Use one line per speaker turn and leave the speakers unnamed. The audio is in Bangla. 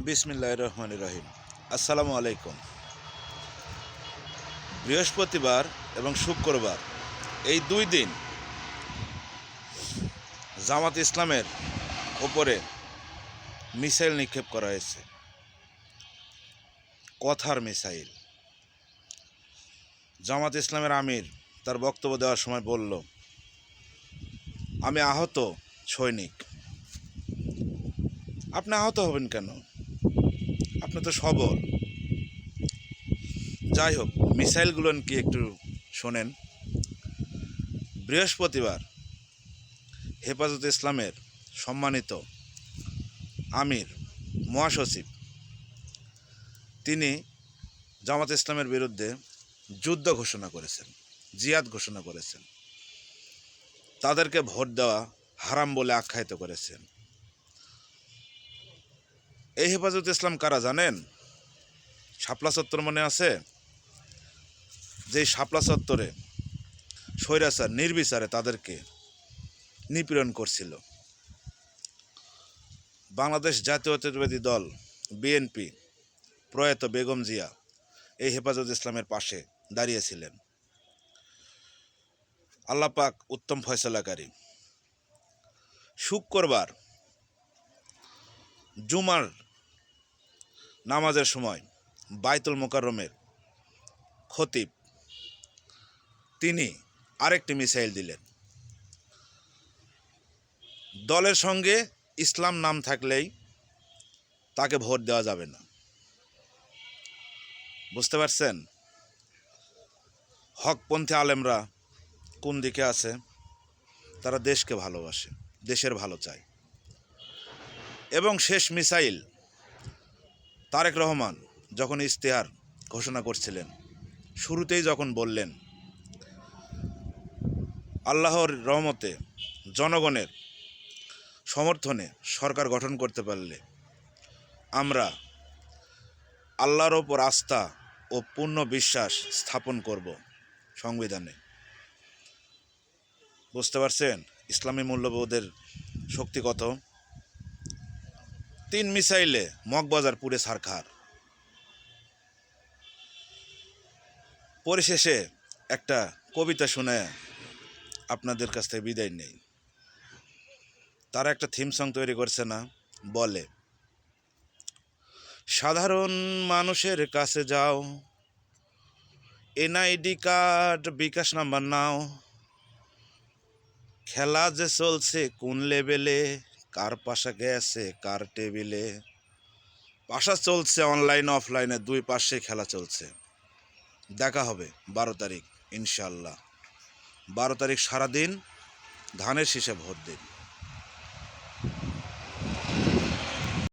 বিসমিল্লাহির রহমানির রহিম। আসসালামু আলাইকুম। বৃহস্পতিবার এবং শুক্রবার এই দুই দিন জামাত ইসলামের ওপরে মিসাইল নিক্ষেপ করা হয়েছে, কথার মিসাইল। জামাত ইসলামের আমির তার বক্তব্য দেওয়ার সময় বলল, আমি আহত সৈনিক। আপনি আহত হবেন কেন? আপনি তো সবল। যাই হোক, মিসাইলগুলো কি একটু শোনেন। বৃহস্পতিবার হেফাজতে ইসলামের সম্মানিত আমির মহাসচিব তিনি জামাত ইসলামের বিরুদ্ধে যুদ্ধ ঘোষণা করেছেন, জিহাদ ঘোষণা করেছেন, তাদেরকে ভোট দেওয়া হারাম বলে আখ্যায়িত করেছেন। এই হেফাজতে ইসলাম কারা জানেন? শাপলা চত্বর মনে আছে? যেই শাপলা চত্বরে স্বৈরাচার নির্বিচারে তাদেরকে নিপীড়ন করছিল। বাংলাদেশ জাতীয়তাবাদী দল বিএনপি প্রয়াত বেগম জিয়া এই হেফাজত ইসলামের পাশে দাঁড়িয়েছিলেন। আল্লাহ পাক উত্তম ফয়সালাকারী। শুক্রবার জুমার নামাজের সময় বাইতুল মোকাররমের খতিব তিনি আরেকটি মিসাইল দিলেন। দলের সঙ্গে ইসলাম নাম থাকলেই তাকে ভোট দেওয়া যাবে না। বুঝতে পারছেন হকপন্থী আলেমরা কোন দিকে আছে? তারা দেশকে ভালোবাসে, দেশের ভালো চায়। এবং শেষ মিসাইল তারেক রহমান যখন ইশতেহার ঘোষণা করছিলেন, শুরুতেই যখন বললেন আল্লাহর রহমতে জনগণের সমর্থনে সরকার গঠন করতে পারলে আমরা আল্লাহর ওপর আস্থা ও পূর্ণ বিশ্বাস স্থাপন করব সংবিধানে। বুঝতে পারছেন ইসলামী মূল্যবোধের শক্তি কত? 3 মিসাইলে মগবাজার পুড়ে ছারখার। পরিশেষে একটা কবিতা শুনে আপনাদের কাছ থেকে বিদায় নেই। তারা একটা থিম সং তৈরি করছে না? বলে, সাধারণ মানুষের কাছে যাও, এনআইডি কার্ড বিকাশ নাম্বার নাও, খেলা যে চলছে কোন লেভেলে, কার পাশা গেছে কার টেবিলে। পাশা চলছে অনলাইন অফলাইনে, দুই পাশে খেলা চলছে। দেখা হবে 12 তারিখ ইনশাল্লাহ। 12 তারিখ সারাদিন ধানের শীষে ভোট দিন।